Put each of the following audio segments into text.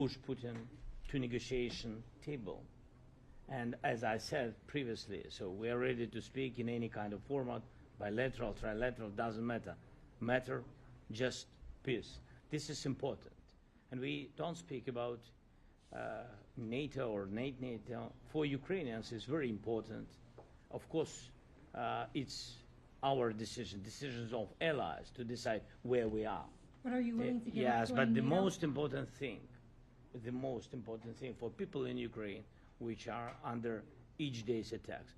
push Putin to negotiation table. And as I said previously, so we are ready to speak in any kind of format, bilateral, trilateral, doesn't matter, just peace. This is important. And we don't speak about NATO or NATO. For Ukrainians, it's very important. Of course, it's our decisions of allies to decide where we are. But are you willing to give up Yes, to but the NATO? most important thing for people in Ukraine, which are under each day's attacks,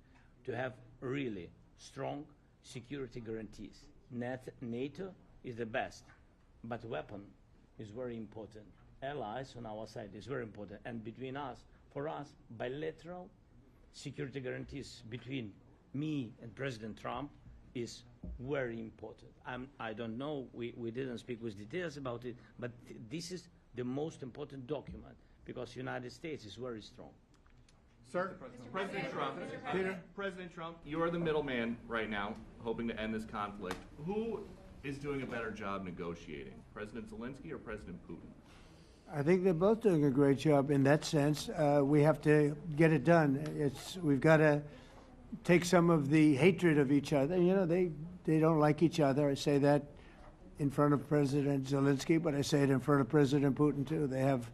to have really strong security guarantees. NATO is the best, but weapon is very important. Allies on our side is very important. And between us, for us, bilateral security guarantees between me and President Trump is very important. I don't know, we didn't speak with details about it, but this is the most important document because the United States is very strong. Sir? President Trump, Peter? President Trump, you are the middleman right now, hoping to end this conflict. Who is doing a better job negotiating, President Zelensky or President Putin? I think they're both doing a great job in that sense. We have to get it done. We've got to take some of the hatred of each other. You know, they don't like each other. I say that in front of President Zelensky, but I say it in front of President Putin too. They have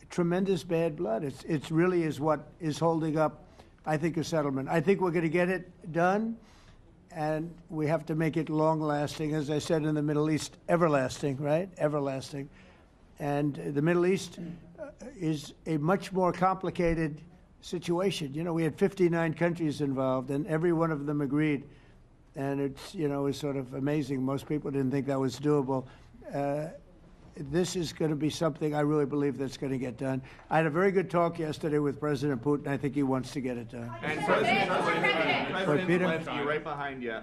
tremendous bad blood. It's really is what is holding up, I think, a settlement. I think we're going to get it done, and we have to make it long-lasting. As I said in the Middle East, everlasting, right? Everlasting. And the Middle East is a much more complicated situation. You know, we had 59 countries involved, and every one of them agreed. And it's, you know, it's sort of amazing. Most people didn't think that was doable. This is going to be something I really believe that's going to get done. I had a very good talk yesterday with President Putin. I think he wants to get it done. And President Peter? Zelensky, right behind you.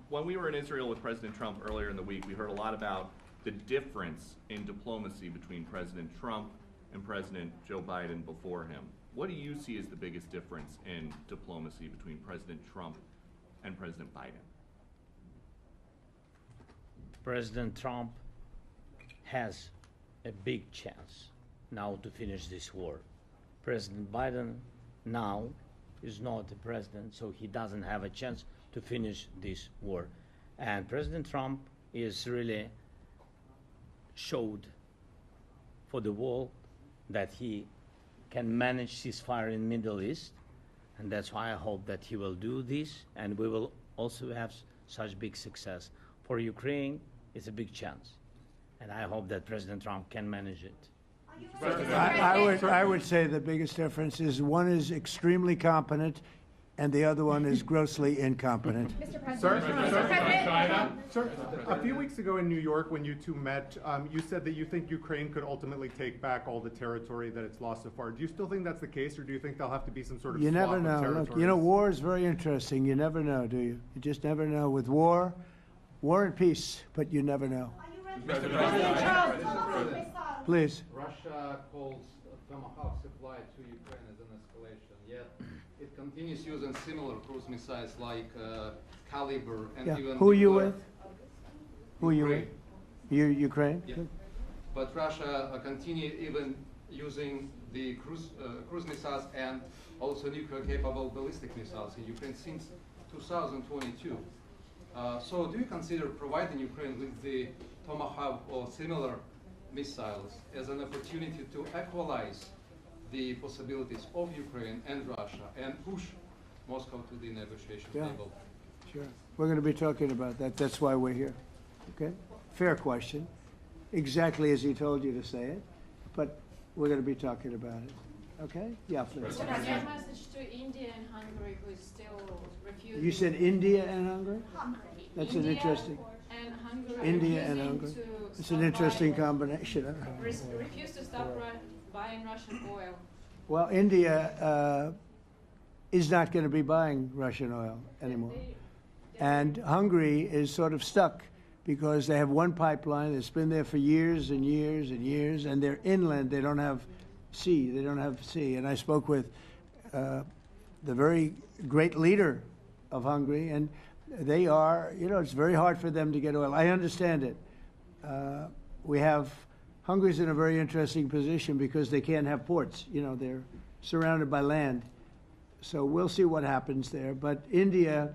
When we were in Israel with President Trump earlier in the week, we heard a lot about the difference in diplomacy between President Trump and President Joe Biden before him. What do you see as the biggest difference in diplomacy between President Trump and President Biden? President Trump has a big chance now to finish this war. President Biden now is not the president, so he doesn't have a chance to finish this war. And President Trump is really showed for the world that he can manage ceasefire in Middle East, and that's why I hope that he will do this, and we will also have such big success. For Ukraine, it's a big chance, and I hope that President Trump can manage it. I would say the biggest difference is one is extremely competent and the other one is grossly incompetent. Mr. President. Sir, a few weeks ago in New York when you two met, you said that you think Ukraine could ultimately take back all the territory that it's lost so far. Do you still think that's the case, or do you think there'll have to be some sort of You swap never of know. Look, territories? you know, war is very interesting. You never know, do you? You just never know. With war and peace, but you never know. Please. Russia calls Tomahawk supply to Ukraine as an escalation, yet it continues using similar cruise missiles like Caliber and Yeah. even... Who are you with? Who are you with? Ukraine. Ukraine? Yeah. But Russia continue even using the cruise missiles and also nuclear-capable ballistic missiles in Ukraine since 2022. So do you consider providing Ukraine with the Tomahawk or similar missiles as an opportunity to equalize the possibilities of Ukraine and Russia and push Moscow to the negotiation Yeah. table? Sure. We're going to be talking about that. That's why we're here. Okay? Fair question. Exactly as he told you to say it. But we're going to be talking about it. Okay? Yeah, please. What is your message to India and Hungary, who is still refusing? You said India and Hungary? Hungary. That's India an interesting. And Hungary. India and refusing Hungary. to It's an stop interesting buying- combination. Refuse to stop buying Russian oil. Well, India is not going to be buying Russian oil anymore. And Hungary is sort of stuck because they have one pipeline that's been there for years and years and years, and they're inland. They don't have sea. They don't have sea. And I spoke with the very great leader of Hungary, and they are, you know, it's very hard for them to get oil. I understand it. We have Hungary's in a very interesting position because they can't have ports. You know, they're surrounded by land. So we'll see what happens there. But India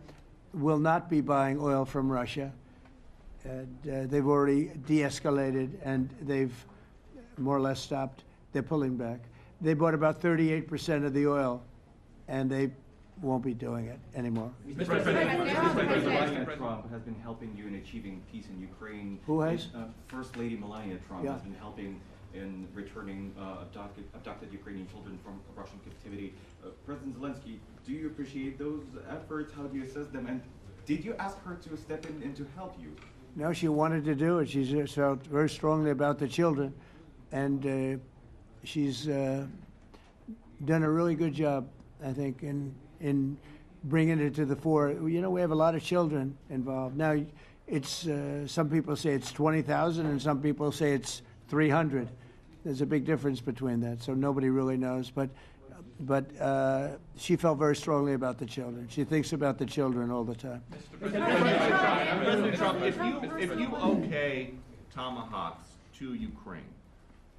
will not be buying oil from Russia. And they've already de-escalated, and they've more or less stopped. They're pulling back. They bought about 38% of the oil, and they won't be doing it anymore. Mr. President, Trump has been helping you in achieving peace in Ukraine. Who has? First Lady Melania Trump Yeah. has been helping in returning abducted Ukrainian children from Russian captivity. President Zelensky, do you appreciate those efforts? How do you assess them? And did you ask her to step in and to help you? No, she wanted to do it. She felt very strongly about the children, and she's done a really good job, I think, in bringing it to the fore. You know, we have a lot of children involved. Now, it's some people say it's 20,000, and some people say it's 300. There's a big difference between that, so nobody really knows. But she felt very strongly about the children. She thinks about the children all the time. President Trump, if you okay tomahawks to Ukraine,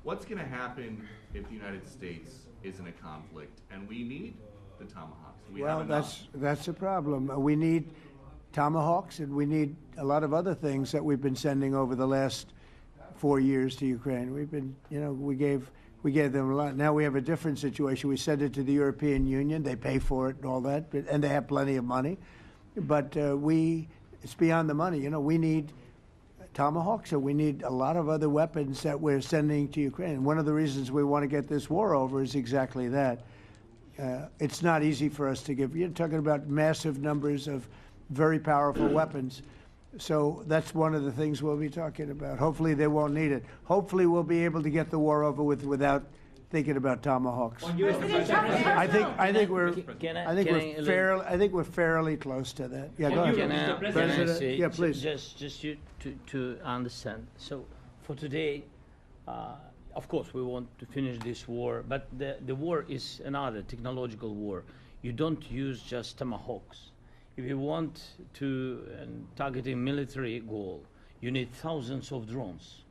what's going to happen if the United States is in a conflict and we need the tomahawks? Well, that's a problem. We need tomahawks, and we need a lot of other things that we've been sending over the last 4 years to Ukraine. We've been, you know, we gave them a lot. Now we have a different situation. We send it to the European Union. They pay for it and all that, and they have plenty of money. But it's beyond the money. You know, we need tomahawks, and we need a lot of other weapons that we're sending to Ukraine. One of the reasons we want to get this war over is exactly that. It's not easy for us to give. You're talking about massive numbers of very powerful weapons. So that's one of the things we'll be talking about. Hopefully they won't need it. Hopefully we'll be able to get the war over with without thinking about tomahawks. I think we're fairly close to that. Yeah, go ahead. Can I say, yeah, please. Just you to understand. So for today, of course, we want to finish this war, but the war is another technological war. You don't use just tomahawks. If you want to target a military goal, you need thousands of drones.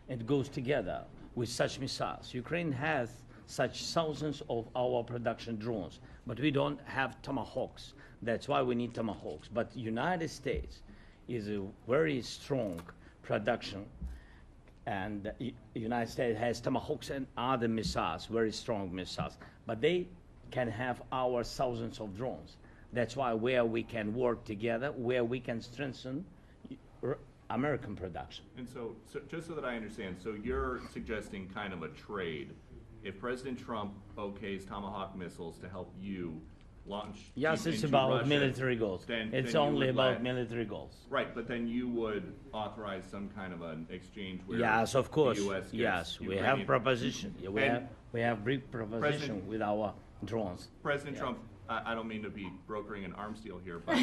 It goes together with such missiles. Ukraine has such thousands of our production drones, but we don't have tomahawks. That's why we need tomahawks. But United States is a very strong production, and the United States has tomahawks and other missiles, very strong missiles, but they can have our thousands of drones. That's why where we can work together, where we can strengthen American production. And so just so that I understand, so you're suggesting kind of a trade. If President Trump okays Tomahawk missiles to help you launch Yes, it's into about Russia, military goals. It's you only would about military goals. Right, but then you would authorize some kind of an exchange where Yes, of course. the U.S. gets Yes, we Ukrainian- have proposition. Yeah, And we have big proposition President- with our drones. President Yeah. Trump, I don't mean to be brokering an arms deal here, but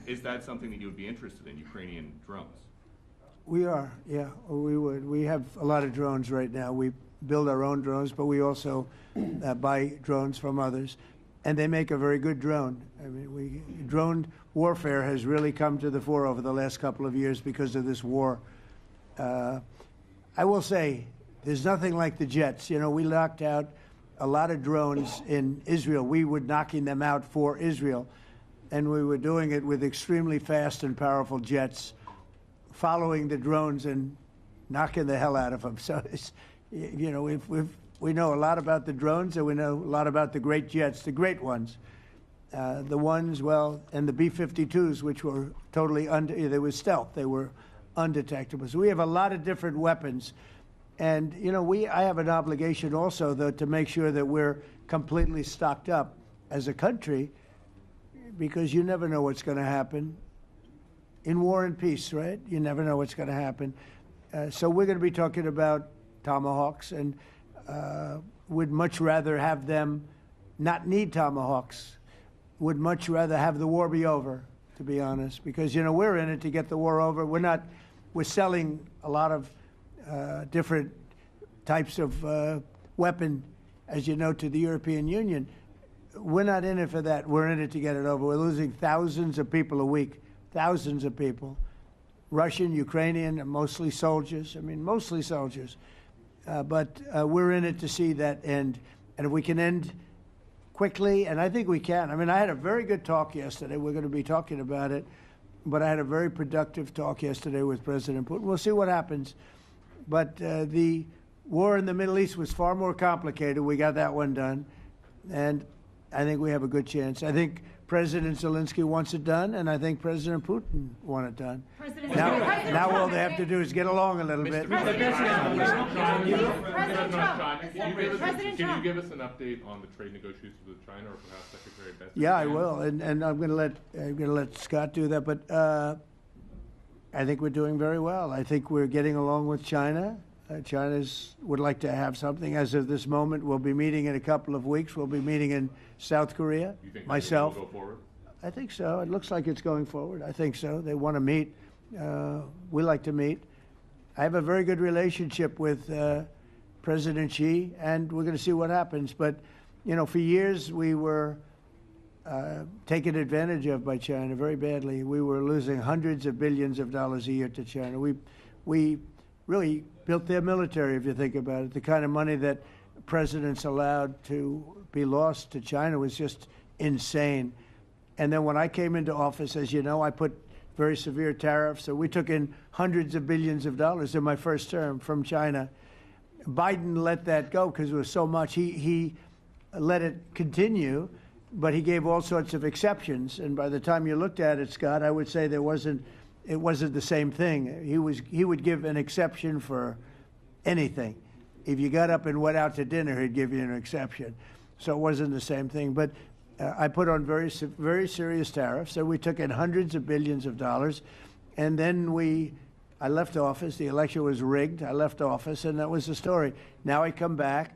is that something that you would be interested in, Ukrainian drones? We are, yeah, we would. We have a lot of drones right now. We build our own drones, but we also buy drones from others, and they make a very good drone. I mean, drone warfare has really come to the fore over the last couple of years because of this war. I will say, there's nothing like the jets. You know, we knocked out a lot of drones in Israel. We were knocking them out for Israel, and we were doing it with extremely fast and powerful jets, following the drones and knocking the hell out of them. So, it's, you know, we know a lot about the drones, and we know a lot about the great jets, the great ones. The ones, well, and the B-52s, which were totally they were stealth. They were undetectable. So we have a lot of different weapons. And, you know, I have an obligation also, though, to make sure that we're completely stocked up as a country, because you never know what's going to happen. In war and peace, right? You never know what's going to happen. So we're going to be talking about tomahawks, and would much rather have them not need tomahawks, would much rather have the war be over, to be honest, because, you know, we're in it to get the war over. We're selling a lot of different types of weapon, as you know, to the European Union. We're not in it for that. We're in it to get it over. We're losing thousands of people a week, thousands of people, Russian, Ukrainian, and mostly soldiers. I mean, mostly soldiers. But we're in it to see that end. And if we can end quickly, and I think we can. I mean, I had a very good talk yesterday. We're going to be talking about it. But I had a very productive talk yesterday with President Putin. We'll see what happens. But the war in the Middle East was far more complicated. We got that one done. And I think we have a good chance. I think President Zelensky wants it done, and I think President Putin wants it done. Now all they have to do is get along a little bit. President Can you Trump. give us an update on the trade negotiations with China, or perhaps Secretary Bessent? Yeah, I will, and I'm going to let Scott do that. But I think we're doing very well. I think we're getting along with China. China would like to have something. As of this moment, we'll be meeting in a couple of weeks. We'll be meeting in South Korea. You think myself. will go forward? I think so. It looks like it's going forward. I think so. They want to meet. We like to meet. I have a very good relationship with President Xi, and we're going to see what happens. But, you know, for years we were taken advantage of by China very badly. We were losing hundreds of billions of dollars a year to China. We really built their military, if you think about it. The kind of money that presidents allowed to be lost to China was just insane. And then when I came into office, as you know, I put very severe tariffs. So we took in hundreds of billions of dollars in my first term from China. Biden let that go because it was so much. He let it continue, but he gave all sorts of exceptions. And by the time you looked at it, Scott, I would say it wasn't the same thing. He would give an exception for anything. If you got up and went out to dinner, he'd give you an exception. So it wasn't the same thing. But I put on very serious tariffs. So we took in hundreds of billions of dollars. And then I left office. The election was rigged. I left office, and that was the story. Now I come back,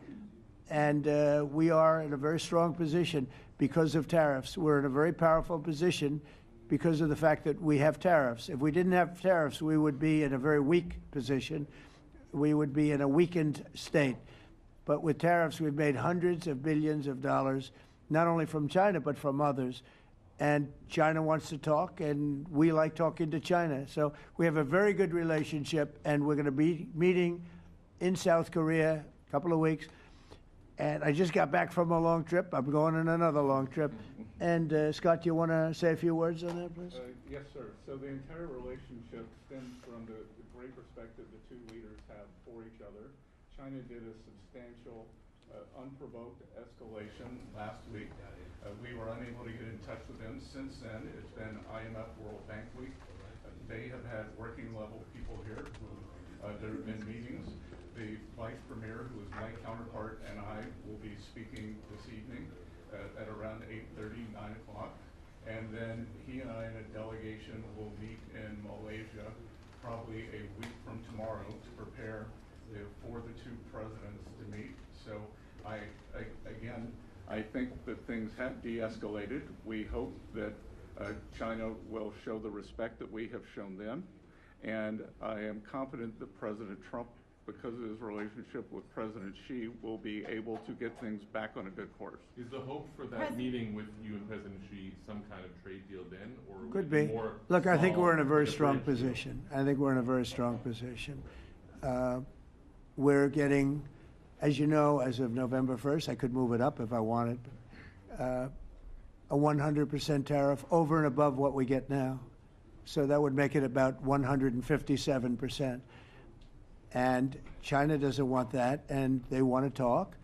and we are in a very strong position because of tariffs. We're in a very powerful position because of the fact that we have tariffs. If we didn't have tariffs, we would be in a very weak position. We would be in a weakened state. But with tariffs, we've made hundreds of billions of dollars, not only from China, but from others. And China wants to talk, and we like talking to China. So we have a very good relationship, and we're going to be meeting in South Korea a couple of weeks. And I just got back from a long trip. I'm going on another long trip. And Scott, do you want to say a few words on that, please? Yes, sir. So the entire relationship stems from the great respect that the two leaders have for each other. China did a substantial, unprovoked escalation last week. We were unable to get in touch with them since then. It's been IMF World Bank Week. They have had working level people here who there have been meetings. The Vice Premier, who is my counterpart, and I will be speaking this evening at around 8:30, 9 o'clock. And then he and I and a delegation will meet in Malaysia probably a week from tomorrow to prepare for the two presidents to meet. So I think that things have de-escalated. We hope that China will show the respect that we have shown them. And I am confident that President Trump, because of his relationship with President Xi, will be able to get things back on a good course. Is the hope for that meeting with you and President Xi some kind of trade deal then, or Could would it be. more Look, I think we're in a very small, strong differential? position. I think we're in a very strong position. We're getting, as you know, as of November 1st, I could move it up if I wanted, a 100% tariff over and above what we get now. So that would make it about 157%. And China doesn't want that, and they want to talk,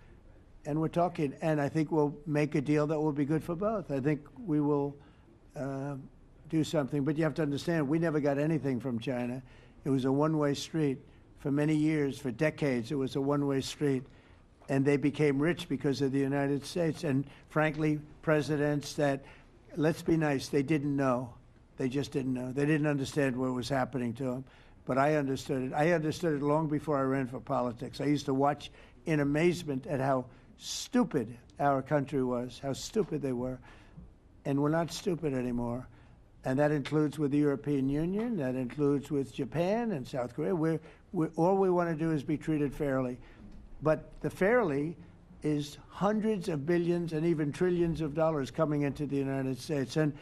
and we're talking. And I think we'll make a deal that will be good for both. I think we will do something. But you have to understand, we never got anything from China. It was a one-way street. For many years, for decades, it was a one-way street. And they became rich because of the United States. And frankly, presidents that, let's be nice, they didn't know. They just didn't know. They didn't understand what was happening to them. But I understood it. I understood it long before I ran for politics. I used to watch in amazement at how stupid our country was, how stupid they were. And we're not stupid anymore. And that includes with the European Union. That includes with Japan and South Korea. All we want to do is be treated fairly. But the fairly is hundreds of billions and even trillions of dollars coming into the United States. And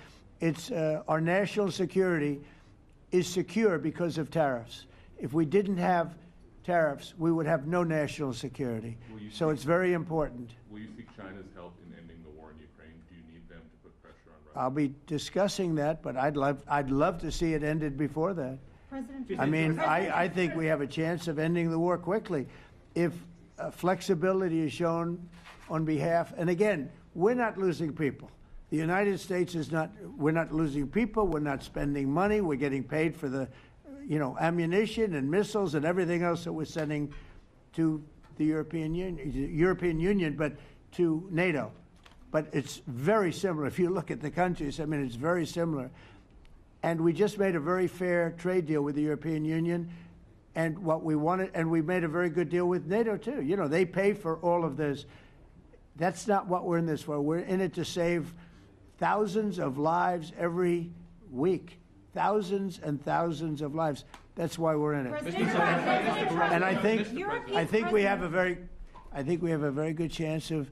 it's our national security is secure because of tariffs. If we didn't have tariffs, we would have no national security. So it's very important. Will you seek China's help in ending the war in Ukraine? Do you need them to put pressure on Russia? I'll be discussing that, but I'd love to see it ended before that. President I mean, I think we have a chance of ending the war quickly if flexibility is shown on behalf, and again, we're not losing people. The United States is not, we're not losing people, we're not spending money, we're getting paid for the, ammunition and missiles and everything else that we're sending to the European Union, but to NATO. But it's very similar. If you look at the countries, I mean, it's very similar. And we just made a very fair trade deal with the European Union, and what we wanted, and we made a very good deal with NATO too. They pay for all of this. That's not what we're in this for. We're in it to save thousands of lives every week. Thousands and thousands of lives. That's why we're in it. And I think we have a very good chance of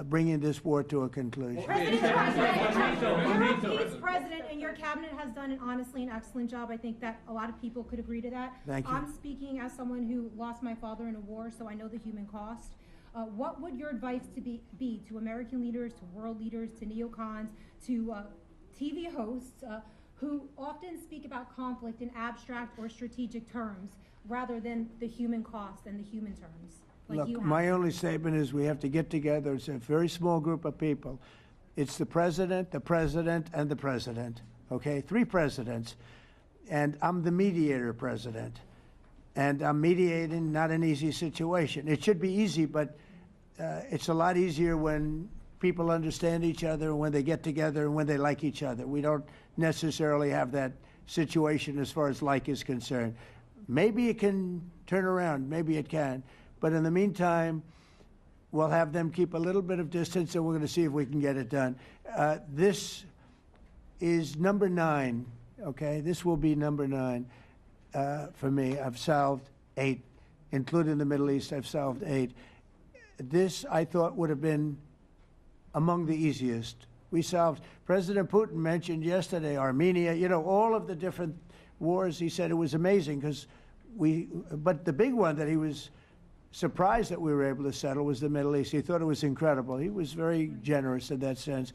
bringing this war to a conclusion. Europe's president and your cabinet has done honestly an excellent job. I think that a lot of people could agree to that. Thank you. I'm speaking as someone who lost my father in a war, so I know the human cost. What would your advice be to American leaders, to world leaders, to neocons, to TV hosts who often speak about conflict in abstract or strategic terms rather than the human cost and the human terms? Look, my only statement is we have to get together. It's a very small group of people. It's the president, and the president. Okay, 3 presidents. And I'm the mediator president. And I'm mediating not an easy situation. It should be easy, but it's a lot easier when people understand each other, and when they get together, and when they like each other. We don't necessarily have that situation as far as like is concerned. Maybe it can turn around. Maybe it can. But in the meantime, we'll have them keep a little bit of distance, and we're going to see if we can get it done. This is number 9, okay? This will be number 9 for me. I've solved 8, including the Middle East. I've solved 8. This, I thought, would have been among the easiest. We solved, President Putin mentioned yesterday Armenia, all of the different wars. He said it was amazing because but the big one that he was surprised that we were able to settle was the Middle East. He thought it was incredible. He was very generous in that sense.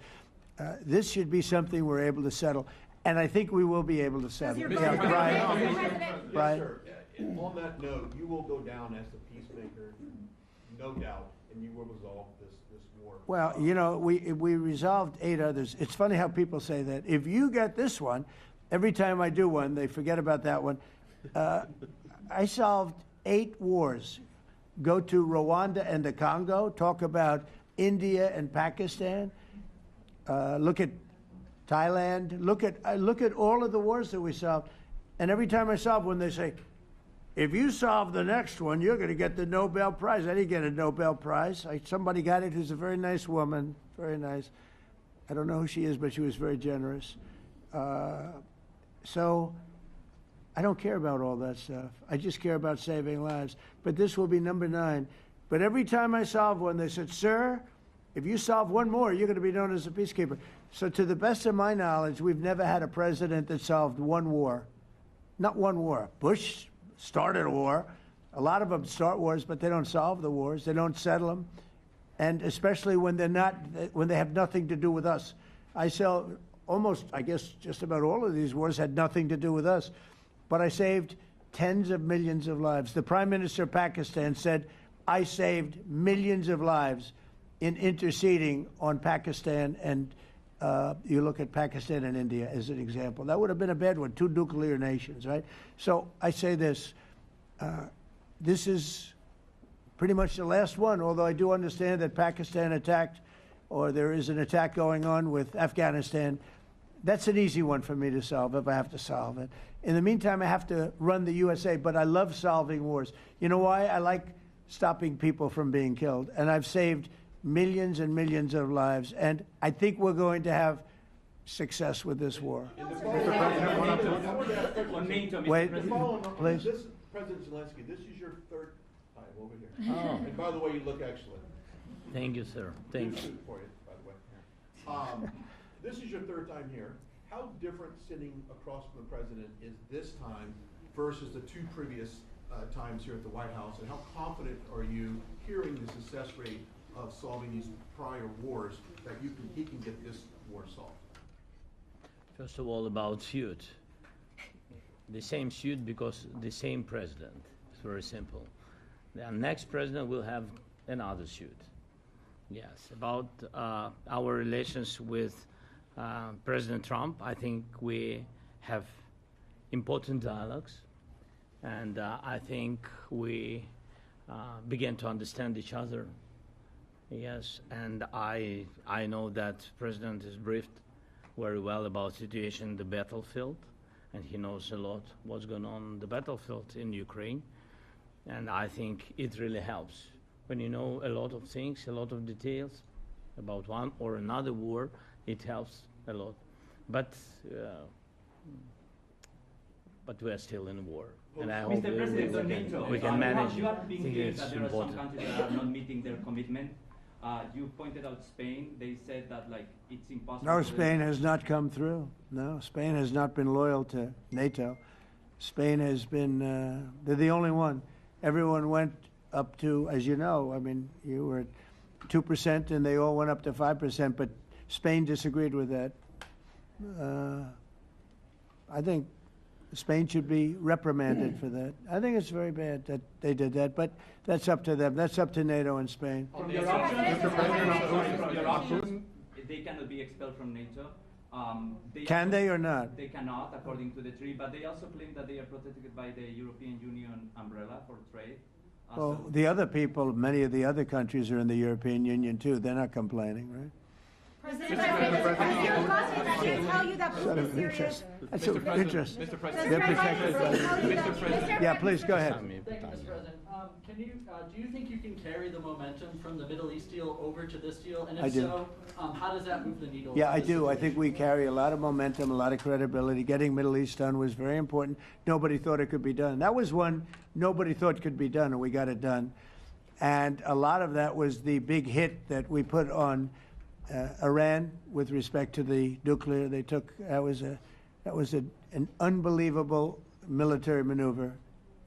This should be something we're able to settle, and I think we will be able to settle. Yeah, Brian. Yes, sir. On that note, you will go down as the peacemaker, no doubt, and you will resolve this war. Well, we resolved 8 others. It's funny how people say that. If you get this one, every time I do one, they forget about that one. I solved 8 wars. Go to Rwanda and the Congo, talk about India and Pakistan, look at Thailand, look at all of the wars that we solved. And every time I solve one, they say, if you solve the next one, you're going to get the Nobel Prize. I didn't get a Nobel Prize. Somebody got it who's a very nice woman, very nice. I don't know who she is, but she was very generous. So I don't care about all that stuff. I just care about saving lives. But this will be number 9. But every time I solve one, they said, sir, if you solve one more, you're going to be known as a peacekeeper. So to the best of my knowledge, we've never had a president that solved one war. Not one war. Bush started a war. A lot of them start wars, but they don't solve the wars. They don't settle them. And especially when they have nothing to do with us. I guess just about all of these wars had nothing to do with us. But I saved tens of millions of lives. The Prime Minister of Pakistan said, I saved millions of lives in interceding on Pakistan, and you look at Pakistan and India as an example. That would have been a bad one, 2 nuclear nations, right? So I say this, this is pretty much the last one, although I do understand that Pakistan attacked, or there is an attack going on with Afghanistan. That's an easy one for me to solve if I have to solve it. In the meantime, I have to run the USA, but I love solving wars. You know why? I like stopping people from being killed, and I've saved millions and millions of lives, and I think we're going to have success with this war. Wait, please. This, President Zelensky, this is your 3rd time over here. Oh. And by the way, you look excellent. Thank you, sir. Thank you. For you, by the way. This is your 3rd time here. How different sitting across from the president is this time versus the 2 previous times here at the White House, and how confident are you hearing the success rate of solving these prior wars that he can get this war solved? First of all, about suit. The same suit because the same president. It's very simple. The next president will have another suit. Yes, about our relations with President Trump, I think we have important dialogues, and I think we begin to understand each other. Yes, and I know that President is briefed very well about situation in the battlefield, and he knows a lot what's going on the battlefield in Ukraine, and I think it really helps when you know a lot of things, a lot of details about one or another war. It helps a lot, but we are still in war, and I hope Mr. President, we can manage. You are being I think clear it's that there are some important. countries that are not meeting their commitment. You pointed out Spain. They said that it's impossible. No, for them- Spain has not come through. No, Spain has not been loyal to NATO. Spain has been, they're the only one. Everyone went up to, as you know, I mean, you were at 2% and they all went up to 5%, but Spain disagreed with that. I think Spain should be reprimanded for that. I think it's very bad that they did that, but that's up to them. That's up to NATO and Spain. From Mr. your President, from your Putin- option, they cannot be expelled from NATO. Can they or not? They cannot, according to the treaty, but they also claim that they are protected by the European Union umbrella for trade. Well, So- the other people, many of the other countries are in the European Union too. They're not complaining, right? President Zelensky can tell you that Sort Putin of is serious. interest. That's Mr. of President, interest. Mr. Does President, They're President protected by Zelensky tell you that- Mr. President. Yeah, please go ahead. Thank you, Mr. President. Do you think you can carry the momentum from the Middle East deal over to this deal? And I if do. so, how does that move the needle? Yeah, in I this do. I situation? think we carry a lot of momentum, a lot of credibility. Getting Middle East done was very important. Nobody thought it could be done. That was one nobody thought could be done, and we got it done. And a lot of that was the big hit that we put on Iran with respect to the nuclear. They took that was an unbelievable military maneuver,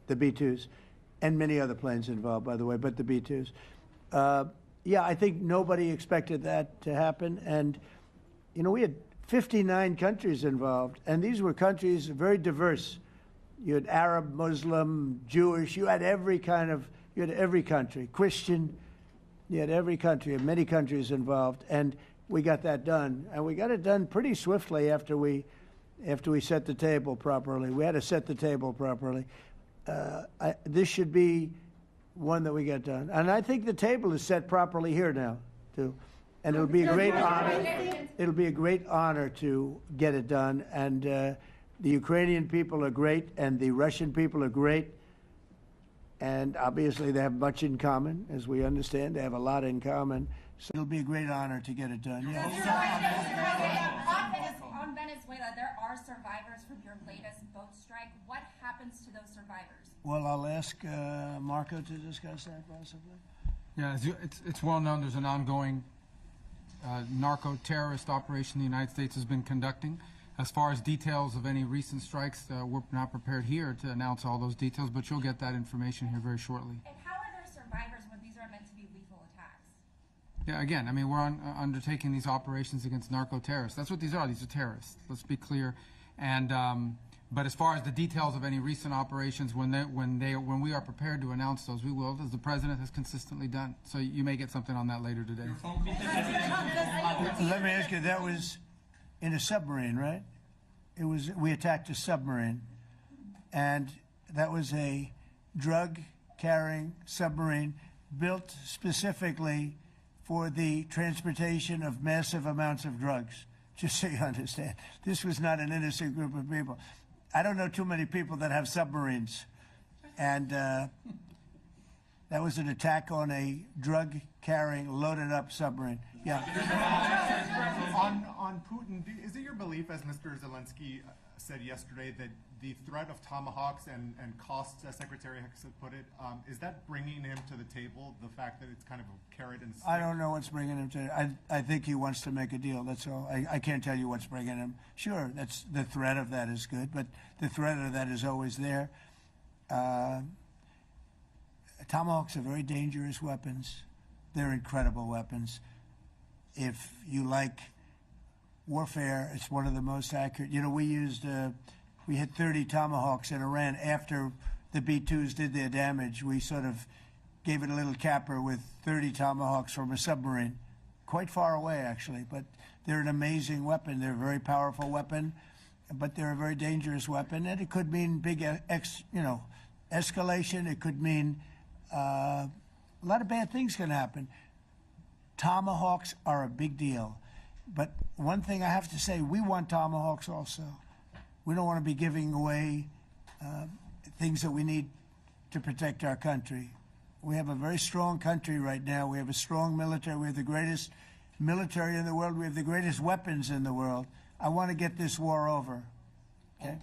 the B-2s, and many other planes involved, by the way, but the B-2s. Yeah, I think nobody expected that to happen. And, you know, we had 59 countries involved, and these were countries very diverse. You had Arab, Muslim, Jewish, you had every country, Christian, you had every country, and many countries involved, and we got that done. And we got it done pretty swiftly after we set the table properly. We had to set the table properly. This should be one that we get done. And I think the table is set properly here now, too. And it'll be a great honor. It'll be a great honor to get it done. And the Ukrainian people are great, and the Russian people are great. And obviously they have much in common, as we understand. They have a lot in common. So it'll be a great honor to get it done. On Venezuela, there are survivors from your latest boat strike. What happens to those survivors? Well, I'll ask Marco to discuss that possibly. Yeah, it's well known there's an ongoing narco-terrorist operation the United States has been conducting. As far as details of any recent strikes, we're not prepared here to announce all those details, but you'll get that information here very shortly. And how are there survivors when these are meant to be lethal attacks? Yeah, again, I mean, we're undertaking these operations against narco-terrorists. That's what these are. These are terrorists. Let's be clear. And but as far as the details of any recent operations, when we are prepared to announce those, we will, as the president has consistently done. So you may get something on that later today. Let me ask you, that was in a submarine, right? We attacked a submarine, and that was a drug-carrying submarine built specifically for the transportation of massive amounts of drugs, just so you understand. This was not an innocent group of people. I don't know too many people that have submarines, and that was an attack on a drug-carrying, loaded-up submarine. Yeah. On Putin, is it your belief, as Mr. Zelensky said yesterday, that the threat of tomahawks and costs, as Secretary Hicks put it, is that bringing him to the table, the fact that it's kind of a carrot and stick? I don't know what's bringing him to. I think he wants to make a deal. That's all. I can't tell you what's bringing him. Sure, that's the threat of that is good, but the threat of that is always there. Tomahawks are very dangerous weapons. They're incredible weapons. If you like warfare, it's one of the most accurate. You know, we hit 30 Tomahawks in Iran after the B-2s did their damage. We sort of gave it a little capper with 30 Tomahawks from a submarine, quite far away actually, but they're an amazing weapon. They're a very powerful weapon, but they're a very dangerous weapon, and it could mean big, escalation. It could mean a lot of bad things can happen. Tomahawks are a big deal, but one thing I have to say, we want Tomahawks also. We don't want to be giving away things that we need to protect our country. We have a very strong country right now. We have a strong military. We have the greatest military in the world. We have the greatest weapons in the world. I want to get this war over. Okay?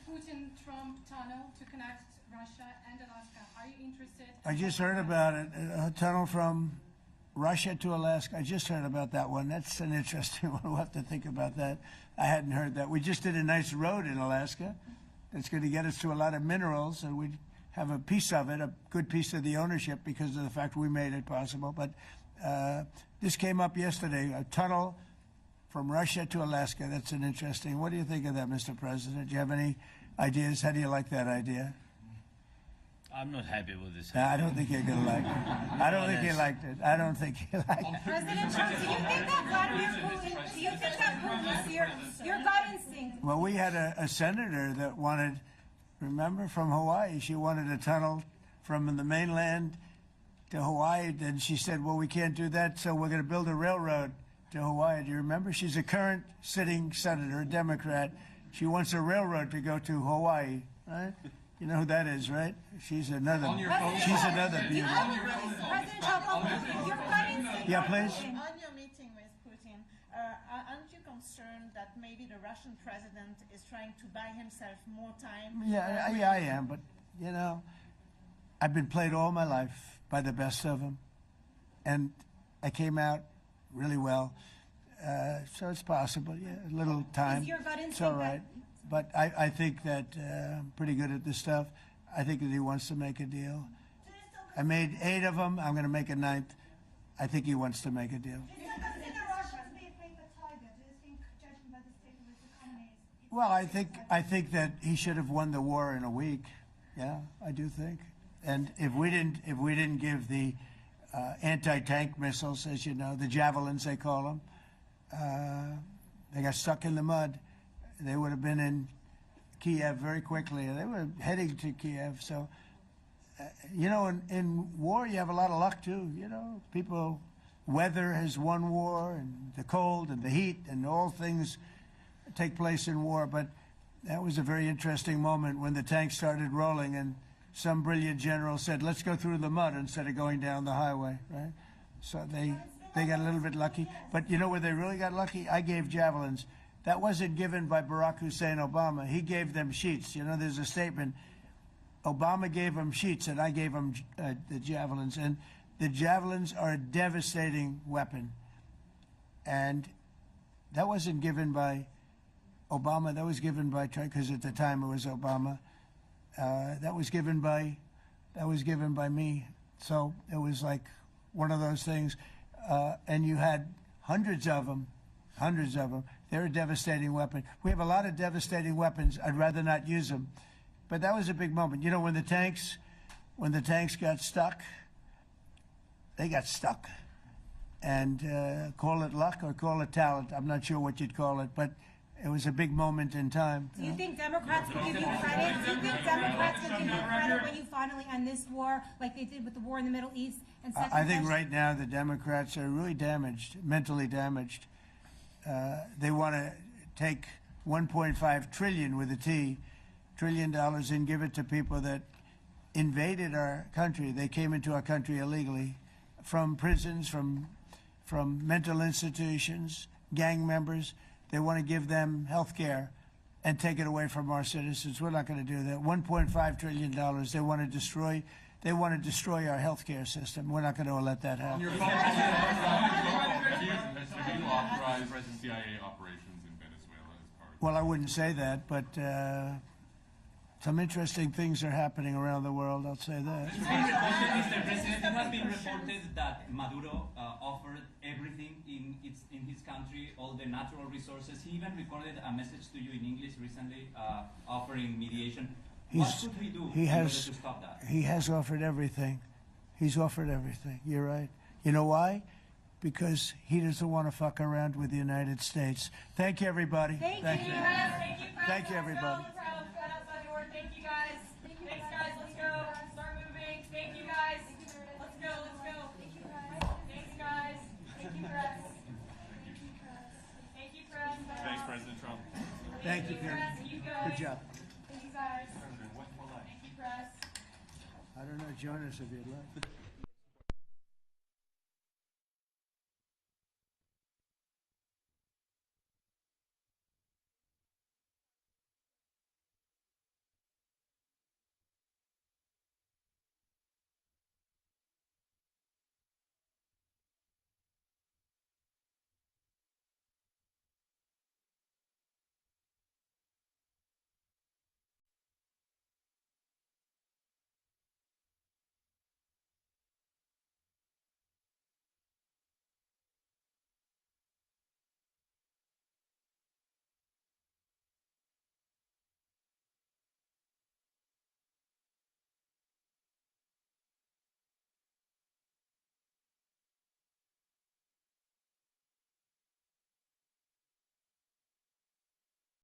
Putin-Trump tunnel to connect Russia and Alaska. Are you interested? I just heard about it. A tunnel from Russia to Alaska. I just heard about that one. That's an interesting one. We'll have to think about that. I hadn't heard that. We just did a nice road in Alaska that's going to get us to a lot of minerals, and we have a piece of it, a good piece of the ownership because of the fact we made it possible. But this came up yesterday, a tunnel from Russia to Alaska. That's an interesting. What do you think of that, Mr. President? Do you have any ideas? How do you like that idea? I'm not happy with this. I don't think you're going to like it. I don't think you liked it. I don't think you liked it. President Trump, do you think that Vladimir Putin, do you think that Putin is your gut instinct? Well, we had a senator that wanted, remember, from Hawaii, she wanted a tunnel from the mainland to Hawaii. Then she said, well, we can't do that, so we're going to build a railroad to Hawaii. Do you remember? She's a current sitting senator, a Democrat. She wants a railroad to go to Hawaii, right? You know who that is, right? She's another beauty. President Trump, your gut instinct. Yeah, please. On your meeting with Putin, aren't you concerned that maybe the Russian president is trying to buy himself more time? Yeah, I am, but, you know, I've been played all my life by the best of them, and I came out really well. So it's possible, yeah, a little time. Is your gut It's instinct all right. But I think that I'm pretty good at this stuff. I think that he wants to make a deal. I made 8 of them. I'm going to make a 9th. I think he wants to make a deal. Well, I think that he should have won the war in a week. Yeah, I do think. And if we didn't give the anti-tank missiles, as you know, the javelins they call them, they got stuck in the mud. They would have been in Kiev very quickly. They were heading to Kiev. So, you know, in war, you have a lot of luck, too. You know, weather has won war, and the cold and the heat and all things take place in war. But that was a very interesting moment when the tanks started rolling and some brilliant general said, let's go through the mud instead of going down the highway, right? So they got a little bit lucky. But you know where they really got lucky? I gave javelins. That wasn't given by Barack Hussein Obama. He gave them sheets. You know, there's a statement. Obama gave them sheets, and I gave them the javelins. And the javelins are a devastating weapon. And that wasn't given by Obama. That was given by, because at the time it was Obama. That was given by me. So it was like one of those things. And you had hundreds of them. They're a devastating weapon. We have a lot of devastating weapons. I'd rather not use them. But that was a big moment. You know, when the tanks got stuck, they got stuck. And call it luck or call it talent. I'm not sure what you'd call it, but it was a big moment in time. Do you think Democrats can give you credit? Do you think Democrats can give you credit when you finally end this war, like they did with the war in the Middle East? And I think right now the Democrats are really damaged, mentally damaged. They want to take $1.5 trillion with a T, $1 trillion and give it to people that invaded our country. They came into our country illegally from prisons, from mental institutions, gang members. They want to give them health care and take it away from our citizens. We're not going to do that. $1.5 trillion they want to destroy. They want to destroy our health care system. We're not going to let that happen. Have you authorized CIA operations in Venezuela as part of Well, I wouldn't say that, but Some interesting things are happening around the world, I'll say that. Mr. President, it has been reported that Maduro offered everything in his country, all the natural resources. He even recorded a message to you in English recently, offering mediation. What should we do in order to stop that? He has offered everything. He's offered everything. You're right. You know why? Because he doesn't want to fuck around with the United States. Thank you, everybody. Thank you. Thank you, everybody. Thank you, guys. Thanks, guys. Let's go. Start moving. Thank you, guys. Let's go. Let's go. Thank you, guys. Thanks, guys. Thank you, press. Thank you, press. Thanks, President Trump. Thank you, Peter. Good job. Thank you, guys. Thank you, press. I don't know, join us if you'd like.